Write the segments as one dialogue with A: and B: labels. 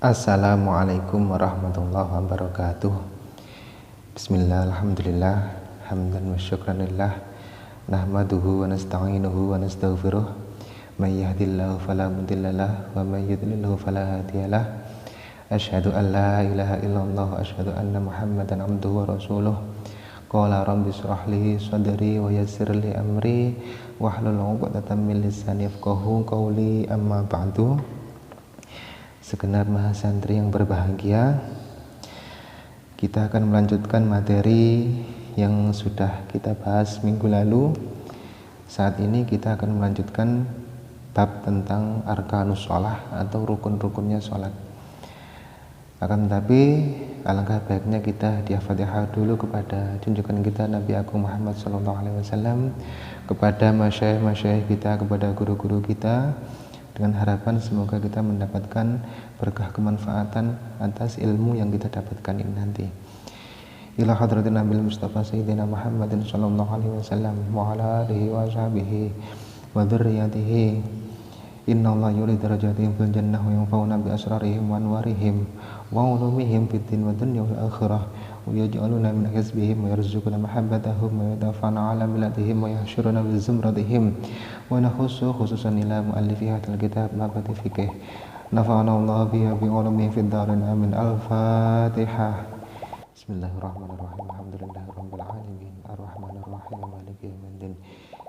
A: Assalamualaikum warahmatullahi wabarakatuh. Bismillah, alhamdulillah, hamdan wa syukranillah, nahmaduhu wa nasta'inuhu wa nastaghfiruh, may yahdihillahu fala mudhillalah wa may yudlilhu fala hadiyalah. Asyhadu an la ilaha illallah wa asyhadu anna Muhammadan abduhu wa rasuluh. Qala rabbi shrah li sadri wa yassir li amri wahlul 'uqdatam min lisani yafqahu qawli, amma ba'du. Segenap mahasantri yang berbahagia, kita akan melanjutkan materi yang sudah kita bahas minggu lalu. Saat ini kita akan melanjutkan bab tentang arkanus shalah atau rukun-rukunnya sholat. Akan tetapi alangkah baiknya kita hadiah-fatihah dulu kepada junjungan kita Nabi Agung Muhammad SAW, kepada masyayikh kita, kepada guru-guru kita, dengan harapan semoga kita mendapatkan berkah kemanfaatan atas ilmu yang kita dapatkan ini nanti. Ila hadratin Nabil Mustafa Sayyidina Muhammadin sallallahu alaihi wasallam wa ala alihi wa sahbihi wa dzurriyyatihi. Innallaha yuridu darajatihim fil jannah wa yanfa'una bi asrarihim wa anwarihim wa ulumihim fid din wa dunya wal akhirah wa yaj'aluna min hizbihim wa yarzuquna mahabbatahum wa yadafa'una ala millatihim wa yahsyuruna bi zumratihim wa nakhussu khususan ila muallifi hadzal kitab mabati fikih. Nafa'ana Allah biha bi ulumi fid darin amin. Al-Fatihah. Bismillahirrahmanirrahim. Alhamdulillahirabbil alamin. Arrahmanir rahim. Maliki yaumiddin.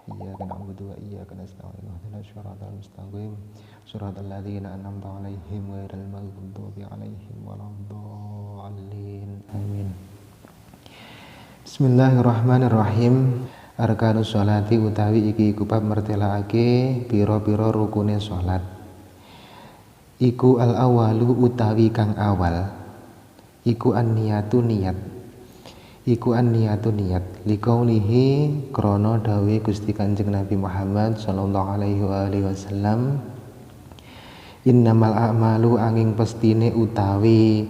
A: Iyyaka na'budu wa iyyaka nasta'in. Ihdinas siratal mustaqim. Shiratal ladzina an'amta 'alaihim ghairil maghdubi 'alaihim waladdallin. Amin. Bismillahirrahmanirrahim. Arkanus sholati utawi iki iku bab mertelaake pira-pira rukune salat. Iku al-awalu utawi kang awal, iku an-niyatu niyat, iku an-niyatu niyat liqaulihi krana dawuhe Gusti Kanjeng Nabi Muhammad sallallahu alaihi wasallam, innamal a'malu angin pestine utawi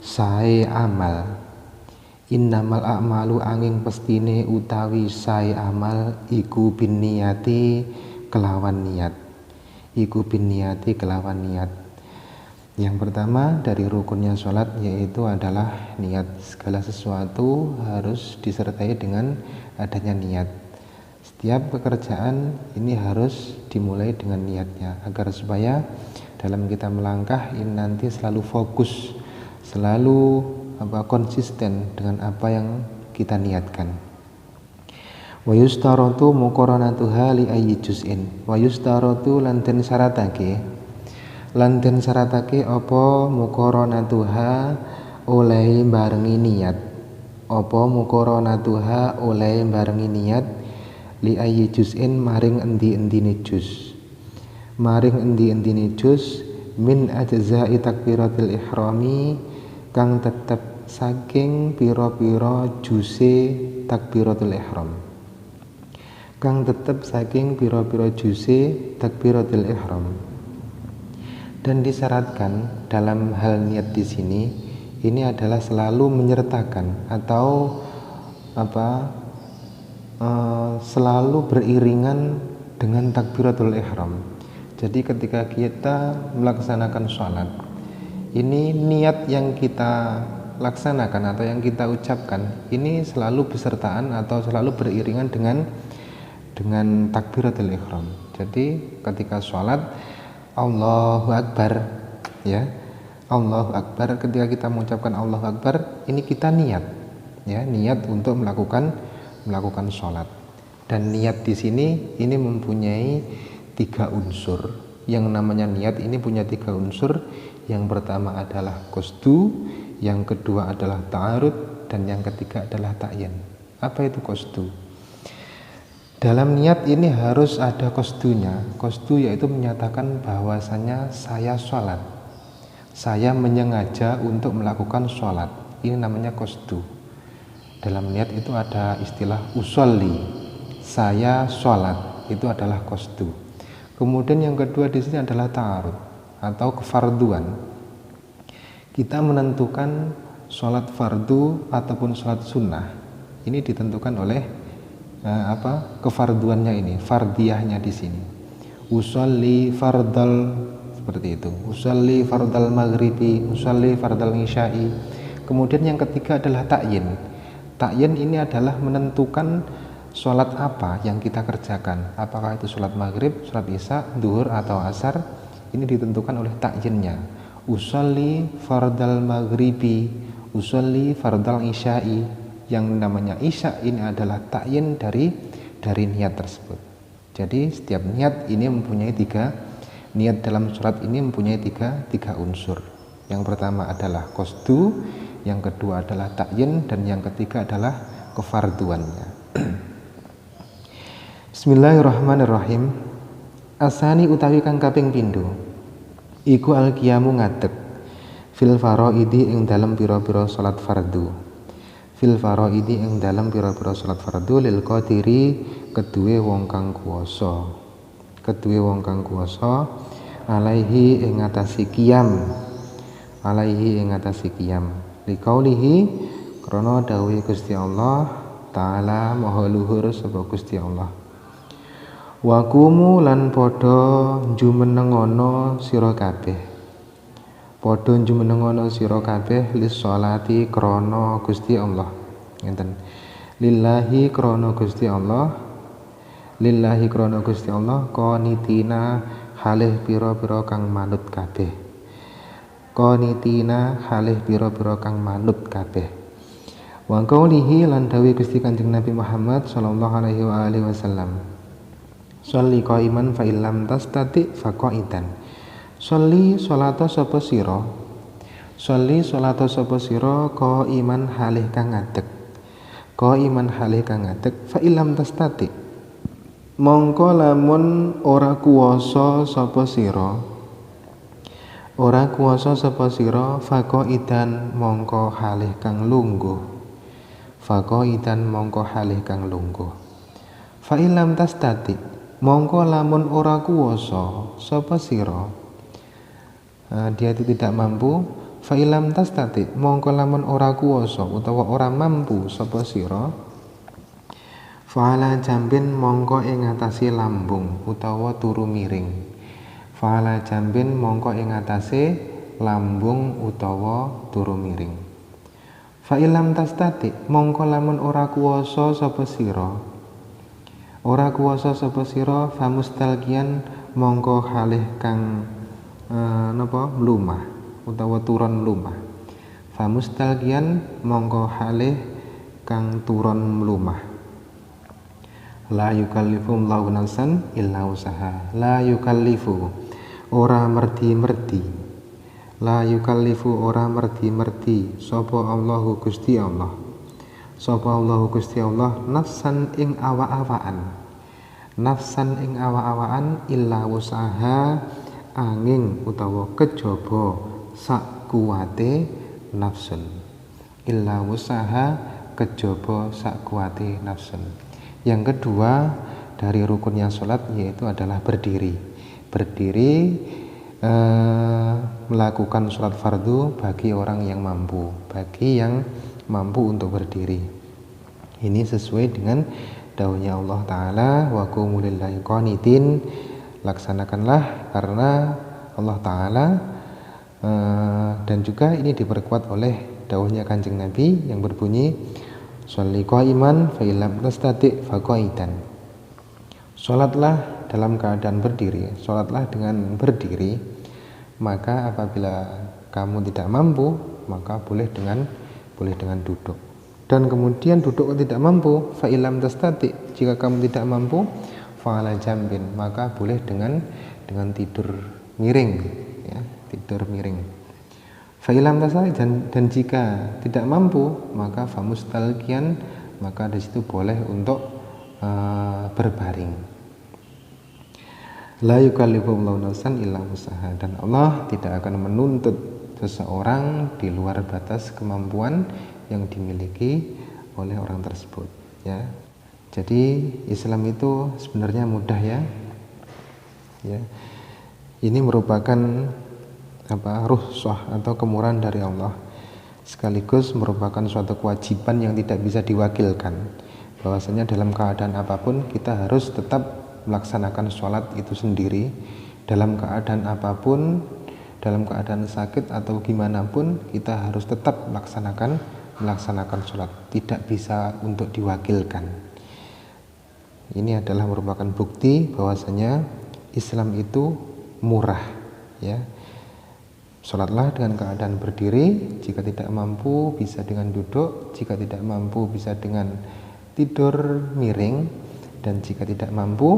A: sae amal, innamal a'malu angin pestine utawi sae amal iku binniyati kelawan niat, iku binniyati kelawan niat. Yang pertama dari rukunnya sholat yaitu adalah niat. Segala sesuatu harus disertai dengan adanya niat. Setiap pekerjaan ini harus dimulai dengan niatnya, agar supaya dalam kita melangkah ini nanti selalu fokus, selalu konsisten dengan apa yang kita niatkan. Wa yustaratu muqaranatuha li ayyi juz'in. Wa yustaratu lan den syaratake apa muqaranatuha oleh barengi niat, apa muqaranatuha oleh barengi niat li ayyi juz'in maring endi-endine juz, maring endi-endine juz min ajza'i takbiratil ihrami kang tetep saking pira-pira juze takbiratul ihram, kang tetep saking pira-pira juze takbiratul ihram. Dan disyaratkan dalam hal niat di sini ini adalah selalu menyertakan atau selalu beriringan dengan takbiratul ihram. Jadi ketika kita melaksanakan sholat, ini niat yang kita laksanakan atau yang kita ucapkan ini selalu besertaan atau selalu beriringan dengan takbiratul ihram. Jadi ketika sholat Allahu Akbar, ya, Allahu Akbar, ketika kita mengucapkan Allahu Akbar ini kita niat, ya, niat untuk melakukan sholat. Dan niat di sini ini mempunyai 3 unsur. Yang namanya niat ini punya 3 unsur. Yang pertama adalah qasdu, yang kedua adalah ta'arud, dan yang ketiga adalah ta'yin. Apa itu qasdu? Dalam niat ini harus ada qasdunya. Qasdu yaitu menyatakan bahwasanya saya sholat, saya menyengaja untuk melakukan sholat. Ini namanya qasdu. Dalam niat itu ada istilah usolli, saya sholat, itu adalah qasdu. Kemudian yang kedua di sini adalah ta'arud atau kefarduan. Kita menentukan sholat fardu ataupun sholat sunnah. Ini ditentukan oleh kefarduannya ini, fardiyahnya di sini. Usolli fardal seperti itu. Usolli fardal maghribi, usolli fardal isya'i. Kemudian yang ketiga adalah ta'yin. Ta'yin ini adalah menentukan sholat apa yang kita kerjakan, apakah itu sholat maghrib, sholat isya, duhur atau asar. Ini ditentukan oleh ta'yinnya. Usolli fardal maghribi, usolli fardal isya'i. Yang namanya isya ini adalah ta'yin dari niat tersebut. Jadi setiap niat ini mempunyai niat dalam sholat ini mempunyai tiga unsur. Yang pertama adalah qasdu, yang kedua adalah ta'yin, dan yang ketiga adalah kefarduannya. Bismillahirrahmanirrahim. Asani utawi kang kaping pindho iku al-qiyamu ngadeg fil faraidi ing dalem pira-pira salat fardu. Fil faraidi ing dalem pira-pira salat fardu lil qadiri keduwe wong kang kuwasa. Keduwe wong kang kuwasa alaihi ing ngatasi qiyam. Alaihi ing ngatasi qiyam. Liqaulihi krana dawuhe Gusti Allah taala maha luhur sapa Gusti Allah. Wa kumu lan padha jumenengono sira kabeh. Padha jumenengono sira kabeh lis sholati krana Gusti Allah. Ngenten. Lillahi krana Gusti Allah. Lillahi krana Gusti Allah qanitina halih pira-pira kang manut kabeh. Qanitina halih pira-pira kang manut kabeh. Wa qaulihi lan dawuh Gusti Kanjeng Nabi Muhammad sallallahu alaihi wa alihi wasallam. Sholli qaiman fa illam tastati fa qaidan. Sholli salata sapa sira. Sholli salata sapa sira qaiman halih kang ngadeg. Qaiman halih kang ngadeg fa illam tastati. Mongko lamun ora kuwasa sapa sira. Ora kuwasa sapa sira fa qaidan mongko halih kang lungguh. Fa qaidan mongko halih kang lungguh. Fa illam tastati mongko lamun ora kuwasa sapa sira, dia itu tidak mampu. Fa ilam tastati mongko lamun ora kuwasa utawa ora mampu sapa sira, fa'ala jambin mongko ing ngatasi lambung utawa turu miring. Fa'ala jambin mongko ing ngatasi lambung utawa turu miring. Fa ilam tastati mongko lamun ora kuwasa sapa sira, ora kuwasa sapa sira famustalqiyan mongko halih kang mlumah utawa turon mlumah. Famustalqiyan mongko halih kang turon mlumah. La yukallifu Allahu nafsan illa usaha. La yukallifu ora merdi-merdi. La yukallifu ora merdi-merdi sapa Allahu Gusti Allah. Sapa Allahu Gusti Allah nafsan ing awa-awaan. Nafsan ing awa-awaan illa usaha angin utawa kejaba sak kuwate nafsun. Illa usaha kejaba sak kuwate nafsun. Yang kedua dari rukunnya sholat yaitu adalah berdiri. Berdiri melakukan sholat fardu bagi orang yang mampu, bagi yang mampu untuk berdiri. Ini sesuai dengan dawuhnya Allah Ta'ala wa qumu lillahi qanitin. Laksanakanlah karena Allah Ta'ala, dan juga ini diperkuat oleh dawuhnya Kanjeng Nabi yang berbunyi sholli qaiman fa illam tastati fa qaidan. Salatlah dalam keadaan berdiri, salatlah dengan berdiri. Maka apabila kamu tidak mampu maka boleh dengan duduk. Dan kemudian duduk tidak mampu, fa illam tastati, jika kamu tidak mampu, fa ala jambin, maka boleh dengan tidur miring, ya, tidur miring. Fa illam tastati, dan jika tidak mampu, maka fa mustalqiyan, maka di situ boleh untuk berbaring. La yukallifu Allahu nafsan illa usaha, dan Allah tidak akan menuntut seseorang di luar batas kemampuan yang dimiliki oleh orang tersebut, ya. Jadi Islam itu sebenarnya mudah, ya. Ini merupakan rukhsah atau kemurahan dari Allah, sekaligus merupakan suatu kewajiban yang tidak bisa diwakilkan, bahwasanya dalam keadaan apapun kita harus tetap melaksanakan sholat itu sendiri dalam keadaan apapun, dalam keadaan sakit atau gimana pun, kita harus tetap melaksanakan sholat, tidak bisa untuk diwakilkan. Ini adalah merupakan bukti bahwasanya Islam itu murah, ya. Sholatlah dengan keadaan berdiri, jika tidak mampu bisa dengan duduk, jika tidak mampu bisa dengan tidur miring, dan jika tidak mampu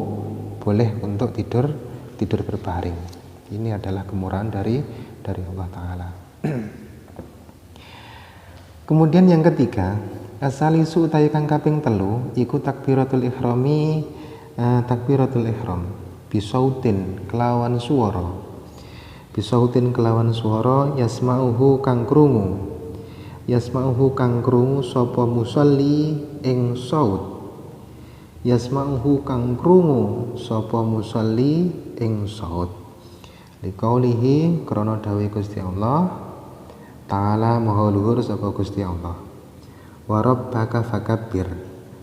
A: boleh untuk tidur berbaring. Ini adalah kemurahan dari Allah Ta'ala. Kemudian yang ketiga, asalisu utawi kang kaping telu iku takbiratul ihram bisautin kelawan suara, yasma'uhu kang krungu sapa musolli ing saut, liqaulihi krana dawuh Gusti Allah Ta'ala maha luhur sapa Gusti Allah, wa rabbaka fakabbir,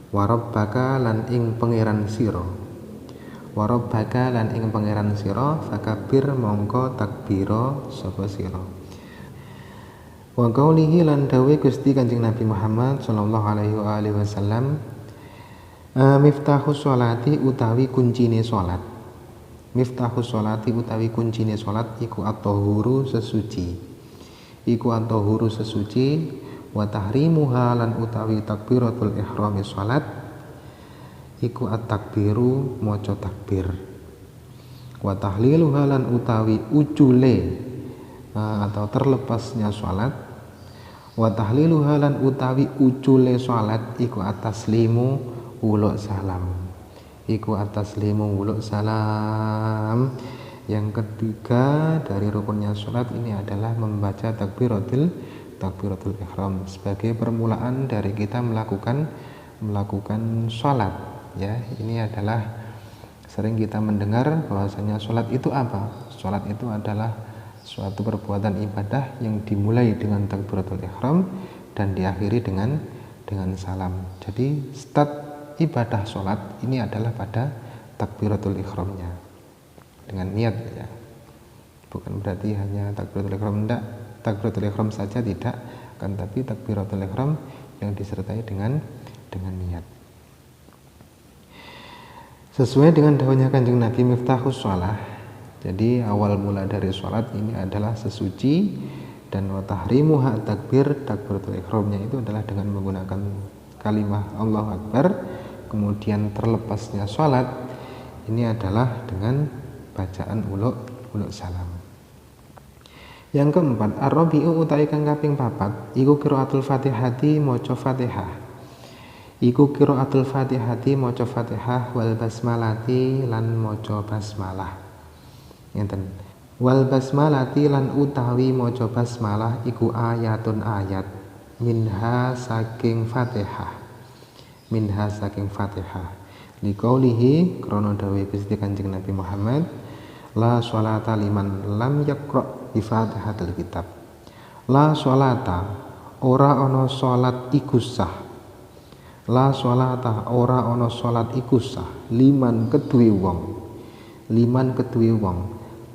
A: wa rabbaka lan ing pangeran sira, fakabbir mongko takbira sapa sira. Wa qaulihi lan dawuh Gusti Kanjeng Nabi Muhammad sallallahu alaihi wasallam, miftahus sholati utawi kuncine salat. Miftahus sholati utawi kuncine salat iku at-tahuru sesuci, wa tahrimuha lan utawi takbiratul ihrami salat iku at-takbiru maca takbir, wa tahliluha lan utawi ucule atau terlepasnya salat, wa tahliluha lan utawi ucule salat iku at-taslimu wuluk salam. Yang ketiga dari rukunnya salat ini adalah membaca takbiratul ihram sebagai permulaan dari kita melakukan salat, ya. Ini adalah sering kita mendengar bahwasanya salat itu apa? Salat itu adalah suatu perbuatan ibadah yang dimulai dengan takbiratul ihram dan diakhiri dengan salam. Jadi start ibadah salat ini adalah pada takbiratul ihramnya, dengan niat, ya. Bukan berarti hanya takbiratul ihram saja, tidak, kan, tapi takbiratul ihram yang disertai dengan niat. Sesuai dengan dawuhnya Kanjeng Nabi, miftahus shalah. Jadi awal mula dari salat ini adalah sesuci, dan wa tahrimuha takbiratul ihramnya itu adalah dengan menggunakan kalimah Allahu Akbar. Kemudian terlepasnya salat ini adalah dengan bacaan uluk salam. Yang keempat, ar-rabi'u utawi kang kaping papat iku qiraatul Fatihati maca Fatihah, wal basmalati lan maca basmalah. Ngeten. Wal basmalati lan utawi maca basmalah iku ayatun ayat minha saking Fatihah. Liqaulihi krana dawuh Gusti Kanjeng Nabi Muhammad, la sholata liman lam yaqra bi Fatihatil kitab. La sholata ora ana salat iku sah. La sholata ora ana salat iku sah liman kedue wong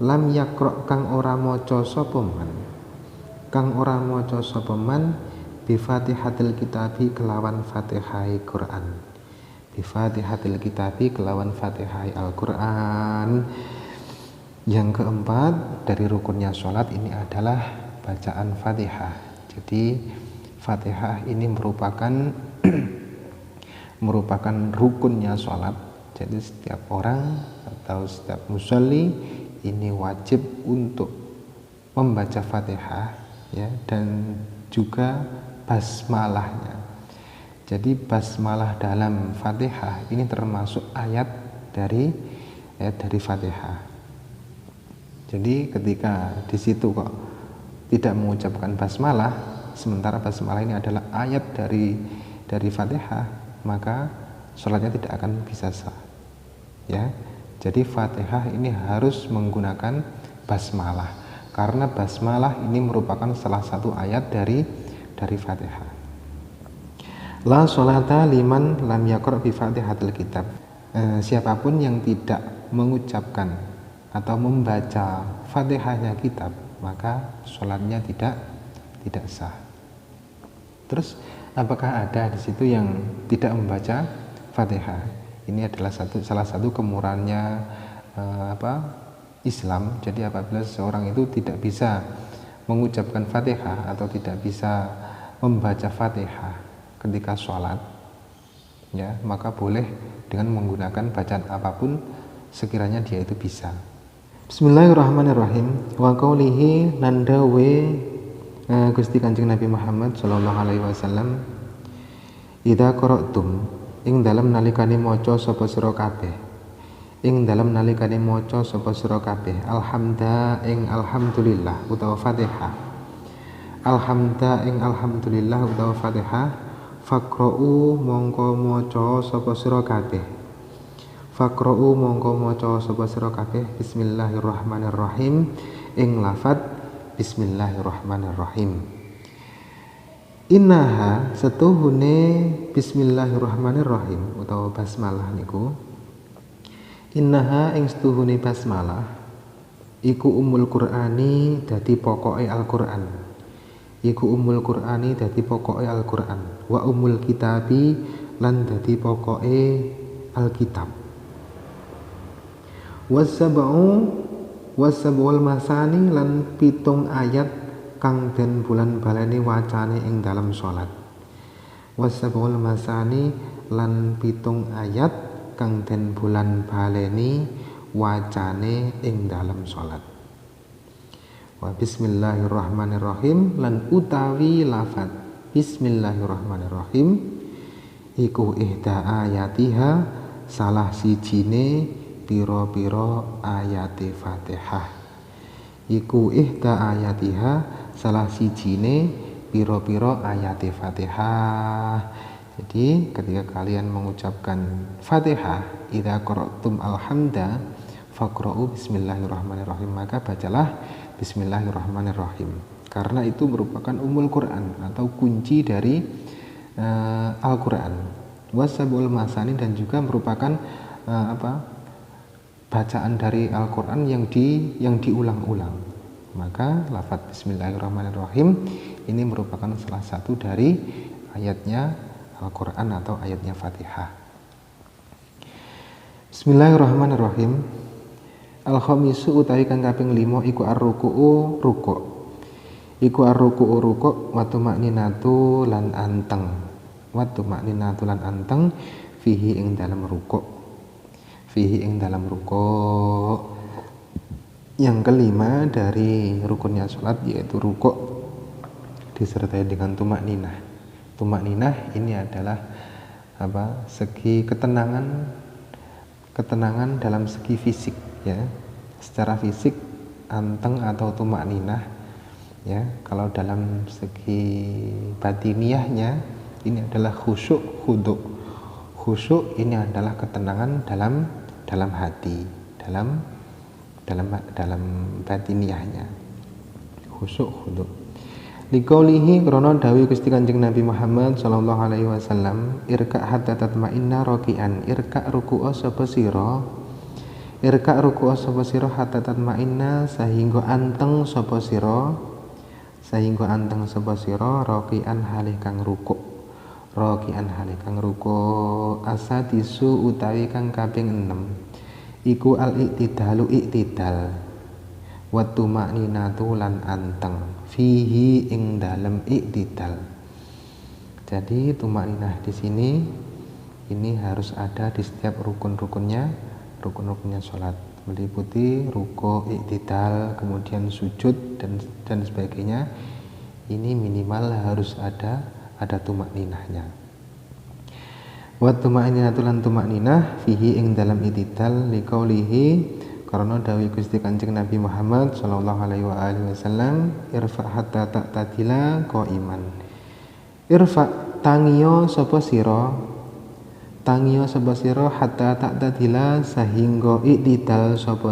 A: lam yaqra kang ora maca sapa man bi Fatihatil kitabi kelawan Fatihai Quran. Bi Fatihatil kitabi kelawan Fatihai Al-Quran. Yang keempat dari rukunnya sholat ini adalah bacaan Fatihah. Jadi Fatihah ini merupakan rukunnya sholat. Jadi setiap orang atau setiap musolli ini wajib untuk membaca Fatihah, ya, dan juga basmalahnya. Jadi basmalah dalam Fatihah ini termasuk ayat dari Fatihah. Jadi ketika di situ kok tidak mengucapkan basmalah, sementara basmalah ini adalah ayat dari Fatihah, maka sholatnya tidak akan bisa sah, ya. Jadi Fatihah ini harus menggunakan basmalah, karena basmalah ini merupakan salah satu ayat dari Fatihah. La sholata liman lam yaqra bi Fatihatil kitab. Siapapun yang tidak mengucapkan atau membaca Fatihahnya kitab, maka sholatnya tidak sah. Terus apakah ada di situ yang tidak membaca Fatihah? Ini adalah salah satu kemurahannya Islam. Jadi apabila seseorang itu tidak bisa mengucapkan Fatihah atau tidak bisa membaca Fatihah ketika sholat, ya, maka boleh dengan menggunakan bacaan apapun sekiranya dia itu bisa. Bismillahirrahmanirrahim. Wa qaulihi nandawe Gusti Kanjeng Nabi Muhammad sallallahu alaihi wasallam, idza qara'tum ing dalem nalikane maca sapa sira kabeh, ing dalem nalikane maca sapa sira kabeh alhamda ing alhamdulillah utawa Fatihah, alhamda ing alhamdulillah utawa Fatihah, faqra'u mongko maca sapa sira kabeh, faqra'u mongko maca sapa sira kabeh bismillahirrahmanirrahim ing lafadz bismillahirrahmanirrahim. Innaha setuhune bismillahirrahmanirrahim utawa basmalah niku, innaha ing setuhune basmalah iku umul Qur'ani dadi pokoke Al-Qur'an, iku umul Qur'ani dadi pokoke Al-Qur'an, wa umul kitabi lan dadi pokoke Alkitab, wasab'ul masani lan pitung ayat kang den bulan baleni wacane ing dalam salat, wasab'ul masani lan pitung ayat kang den bulan baleni wacane ing dalam salat. Wa bismillahirrahmanirrahim lan utawi lafaz bismillahirrahmanirrahim iku ihda ayatiha salah sijine piro-piro ayate Fatihah, iku ihda ayatiha salah sijine piro-piro ayate Fatihah. Jadi ketika kalian mengucapkan Fatihah, idza qara'tum alhamda faqra'u bismillahirrahmanirrahim, maka bacalah bismillahirrahmanirrahim, karena itu merupakan umul Quran atau kunci dari Al-Quran. Wasabul masani dan juga merupakan bacaan dari Al-Quran yang diulang-ulang. Maka lafaz bismillahirrahmanirrahim ini merupakan salah satu dari ayatnya Al-Quran atau ayatnya Fatihah. Bismillahirrahmanirrahim. Al-khamisu utawi kang kaping 5 iku ar-ruku'u ruku'. Iku ar-ruku'u ruku' wa tumakninatu lan anteng. Wa tumakninatu lan anteng fihi ing dalam ruku'. Fihi ing dalam ruku'. Yang kelima dari rukunnya salat yaitu ruku' disertai dengan tumakninah. Tumakninah ini adalah segi ketenangan dalam segi fisik, ya. Secara fisik anteng atau tumakninah, ya. Kalau dalam segi batiniahnya ini adalah khusyuk khudu'. Khusyuk ini adalah ketenangan dalam hati, dalam batiniahnya. Khusyuk khudu'. Liqaulihi krana dawuh Gusti Kanjeng Nabi Muhammad sallallahu alaihi wasallam, irka hatta tatma'inna raki'an, irka ruku'a sapa sira, irka ruku'a sapa sira hatta tatma'inna sehingga anteng sapa sira, sehingga anteng sapa sira raki'an halih kang ruku', raki'an halih kang ruku'. Asadisu utawi kang kaping 6 iku al-i'tidalu i'tidal, wa tumakninatu lan anteng fihi ing dalem i'tidal. Jadi tumakninah di sini ini harus ada di setiap rukun-rukunnya salat, meliputi ruku', i'tidal, kemudian sujud dan sebagainya. Ini minimal harus ada tumakninahnya. Wa tumakninatu lan tumakninah fihi ing dalam i'tidal liqaulihi karena dawuh Gusti Kanjeng Nabi Muhammad sallallahu alaihi wasallam, irfa hatta ta'tadila qaiman. Irfa tangiyo sapa sira hatta ta'tadila sehingga i'tidal sapa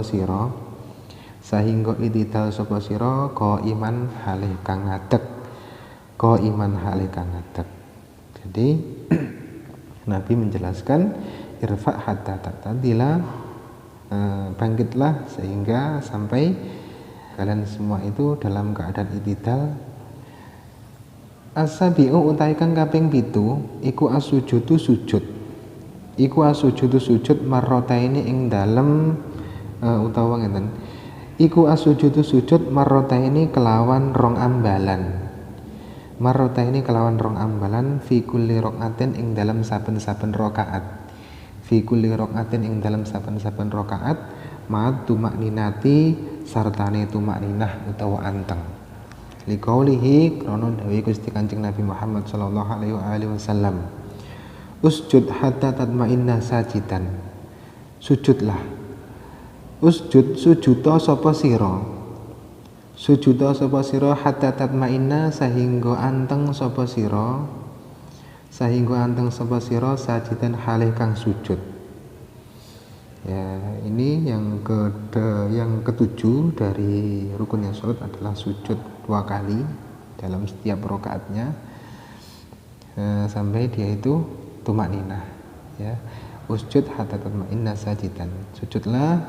A: sira qaiman halih kang ngadeg, qaiman halih kang ngadeg. Jadi Nabi menjelaskan irfa hatta ta'tadila bangkitlah sehingga sampai kalian semua itu dalam keadaan i'tidal. As-sabi'u utawi kang kaping 7 iku as-sujudu sujud. Iku as-sujudu sujud marrataini ing dalem utawa ngeten. Iku as-sujudu sujud marrataini kelawan rong ambalan. Marrataini kelawan rong ambalan fi kulli rakaatin ing dalem saben-saben rakaat. Fi kulli rakaatin ing dalem saben-saben rakaat ma'at tumakninati sartane tumakninah utawa anteng. Liqaulihi krana dawuh Gusti Kanjeng Nabi Muhammad sallallahu alaihi wasallam. Usjud hatta tatma'inna sajidan. Sujudlah. Usjud sujuda sapa sira. Sujuda sapa sira hatta tatma'inna sehingga anteng sapa sira. Sehingga anteng sapa sira sajidan halih kang sujud. Ya, ini yang ketujuh dari rukunnya salat adalah sujud 2 kali dalam setiap rakaatnya sampai dia itu tumakninah, ya. Usjud hatta tatma'inna sajidan. Sujudlah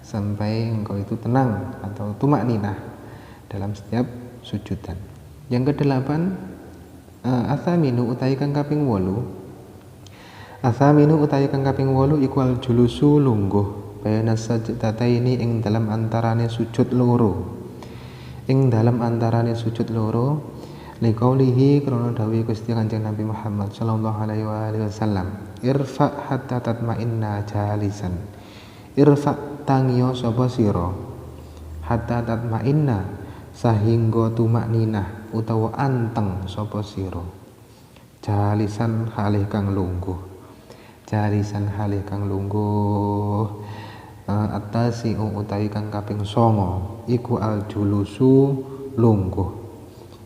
A: sampai engkau itu tenang atau tumakninah dalam setiap sujudan. Yang ke-8 athaminu utawi kang kaping 8. Athaminu utawi kang kaping 8 iku al julusu lungguh bayana sajdataini ing dalam antarane sujud loro. Ing dalam antarane sujud loro liqaulihi krana dawuh Gusti Kanjeng Nabi Muhammad sallallahu alaihi wasallam. Irfa hatta tatma'inna jalisan. Irfa tangyo sapa sira hatta tatma'inna sahingga tumakninah utawa anteng sapa sira. Jalisan halih kang lungguh. Jalisan halih kang lungguh. At-tasi'u utawi kang kaping 9 iku al julusu lungguh.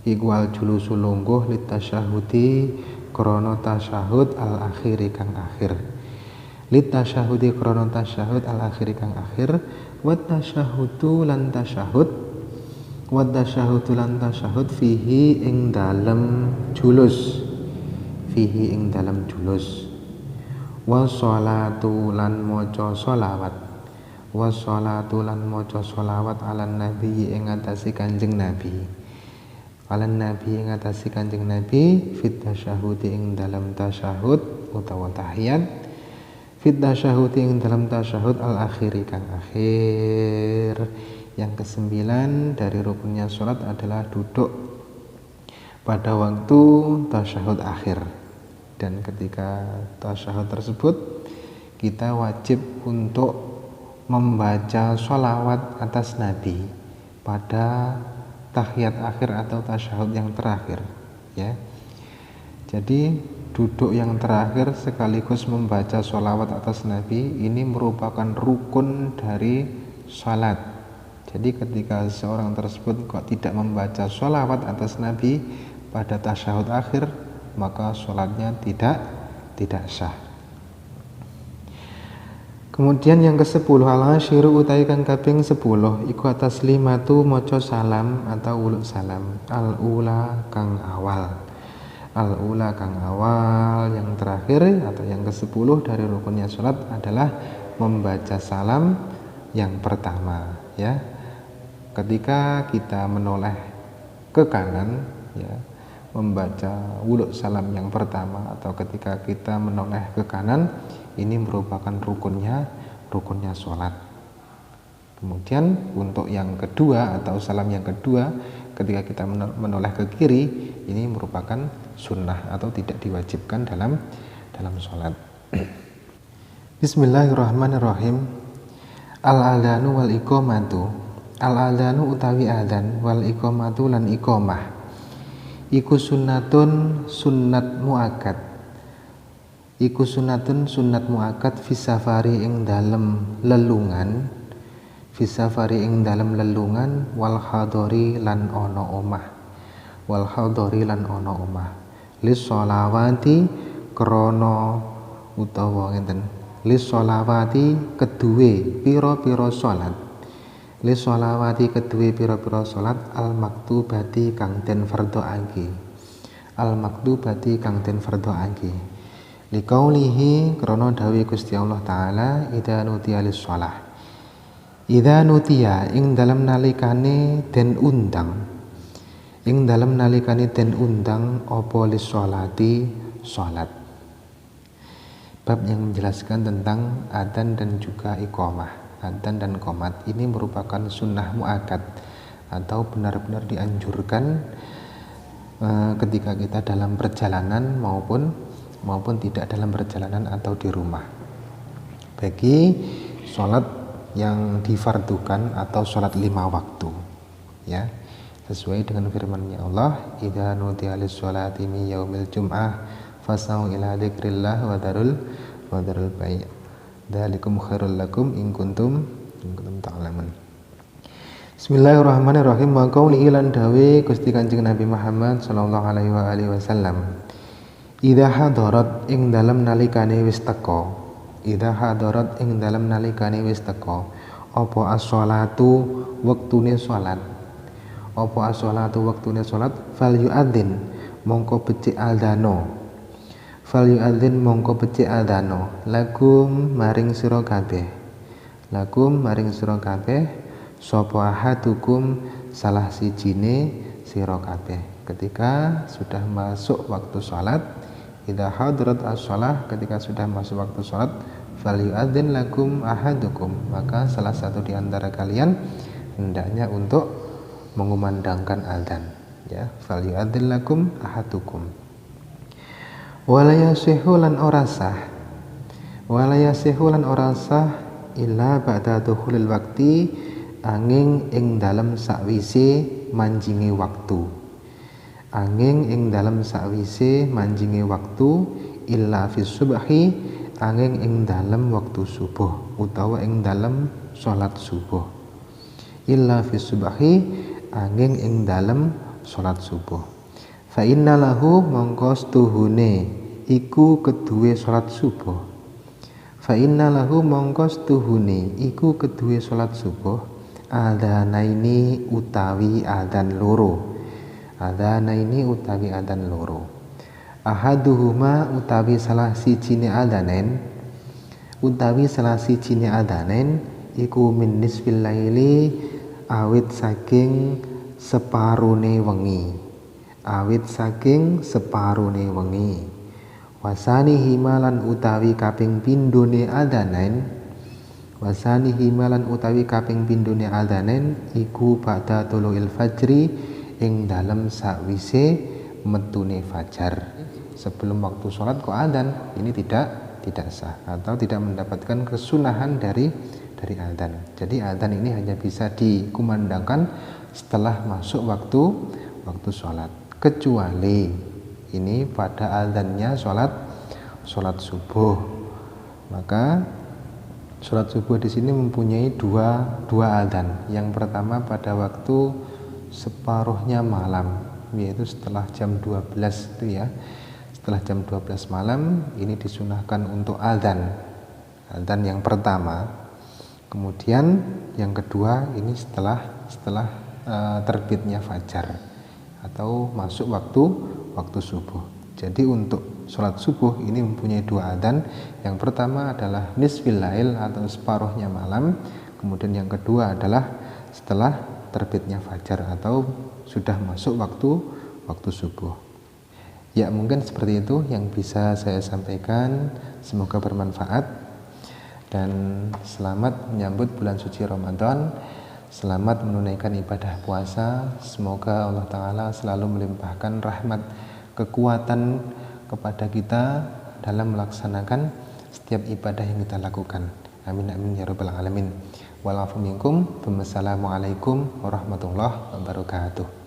A: Iku al julusu lungguh litasyahudi krana tasyahud al akhiri kang akhir. Litasyahudi krana tasyahud al akhiri kang akhir. Wat tasyahudu lan tasyahud. Wat tasyahudu lan tasyahud fihi ing dalem julus. Fihi ing dalem julus. Wassalatu lan maca sholawat. Wassalatu lan maca sholawat alan nabi ing atase Kanjeng Nabi. Alan nabi ing atase Kanjeng Nabi fit tasyahudi ing dalam tasyahud utawa tahiyat. Fit tasyahudi ing dalam tasyahud al akhiri kang akhir. Yang ke-9 dari rukunnya salat adalah duduk pada waktu tasyahud akhir. Dan ketika tasyahud tersebut kita wajib untuk membaca sholawat atas Nabi pada tahiyat akhir atau tasyahud yang terakhir, ya. Jadi duduk yang terakhir sekaligus membaca sholawat atas Nabi ini merupakan rukun dari sholat. Jadi ketika seorang tersebut kok tidak membaca sholawat atas Nabi pada tasyahud akhir, maka sholatnya tidak sah. Kemudian yang ke-10 al-asyiru utawi kang kaping 10 iku atas limatu maca salam atau uluk salam. Al-ula kang awal. Al-ula kang awal, yang terakhir atau yang ke-10 dari rukunnya salat adalah membaca salam yang pertama, ya. Ketika kita menoleh ke kanan, ya, membaca uluk salam yang pertama atau ketika kita menoleh ke kanan, ini merupakan rukunnya sholat. Kemudian untuk yang kedua atau salam yang kedua, ketika kita menoleh ke kiri, ini merupakan sunnah atau tidak diwajibkan dalam sholat. Bismillahirrahmanirrahim. Al-adhanu wal iqamatu. Al-adhanu utawi adhan wal iqamatu lan iqamah iku sunnatun sunnat muakkad. Iku sunnatun sunnat muakkad fisafari ing dalem lelungan. Fisafari ing dalem lelungan wal hadori lan ana omah. Wal hadori lan ana omah. Lis sholawati krana utawa ngenten. Lis sholawati keduwe pira-pira salat. Lis sholawati keduwe pira-pira salat al maktubati kang den fardhoake. Al maktubati kang den fardhoake. Liqaulihi krana dawuh Gusti Allah taala idza nudiya lis-shalah. Idza nudiya ing dalem nalikane den undang. Ing dalem nalikane den undang apa lis-sholati salat. Bab yang menjelaskan tentang adzan dan juga iqamah. Adzan dan qomat ini merupakan sunnah muakkad atau benar-benar dianjurkan ketika kita dalam perjalanan maupun tidak dalam perjalanan atau di rumah. Bagi sholat yang difardukan atau sholat 5 waktu, ya, sesuai dengan firman-Nya Allah, idza nudiya lis-sholati min yaumil jum'ah fasau ila dzikrillah wa darul bai'. Dzalikum khairul lakum in kuntum ta'lamun. Bismillahirrahmanirrahim. Wa qauli lan dawe Gusti Kanjeng Nabi Muhammad sallallahu alaihi wasallam. Idza hadarat ing dalem nalikane wis teka. Idza hadarat ing dalem nalikane wis teka apa as-sholatu wektune salat. Apa as-sholatu wektune salat fal yu'adzin mongko becik adzano. Fal yu'adzin mongko becik adzano lakum maring sira kabeh. Lakum maring sira kabeh sapa ahadukum salah sijine sira kabeh. Ketika sudah masuk waktu salat, idza hadarat as-shalah, ketika sudah masuk waktu salat, falyu'adzin lakum ahadukum, maka salah satu di antara kalian hendaknya untuk mengumandangkan adzan, ya, falyu'adzin lakum ahadukum. Wala yasihu lan ora sah, wala yasihu lan ora sah illa ba'da dukhulil waqti, angin ing dalem sakwise manjingi waktu. Angin ing dalem sakwise manjingi waktu illa fis subhi, angin ing dalem waktu subuh utawa ing dalem salat subuh. Illa fis subhi, angin ing dalem salat subuh. Fa inna lahu mongko stuhune iku keduwe salat subuh. Fa inna lahu mongko stuhune iku keduwe salat subuh adzanaini utawi adzan loro. Adzanaini utawi adzan loro. Ahaduhuma utawi salah sijine adzanen, utawi salah sijine adzanen iku min nisfil laili, awit saking separone wengi. Awit saking separone wengi. Wasani himalan utawi kaping pindhone adzanen, wasani himalan utawi kaping pindhone adzanen iku ba'da tuluil fajri, ing dalem sakwise metune fajar. Sebelum waktu sholat kok adzan, ini tidak sah atau tidak mendapatkan kesunahan dari adzan. Jadi adzan ini hanya bisa dikumandangkan setelah masuk waktu sholat, kecuali ini pada adzannya sholat subuh. Maka sholat subuh di sini mempunyai dua adzan. Yang pertama pada waktu separuhnya malam, yaitu setelah jam 12 itu, ya. Setelah jam 12 malam ini disunahkan untuk adzan yang pertama. Kemudian yang kedua ini setelah terbitnya fajar atau masuk waktu subuh. Jadi untuk sholat subuh ini mempunyai dua adzan. Yang pertama adalah nisfil lail atau separuhnya malam. Kemudian yang kedua adalah setelah terbitnya fajar atau sudah masuk waktu subuh. Ya, mungkin seperti itu yang bisa saya sampaikan. Semoga bermanfaat dan selamat menyambut bulan suci Ramadan. Selamat menunaikan ibadah puasa. Semoga Allah Ta'ala selalu melimpahkan rahmat, kekuatan kepada kita dalam melaksanakan setiap ibadah yang kita lakukan. Amin amin ya rabbal alamin. Walafu minkum. Wassalamualaikum warahmatullahi wabarakatuh.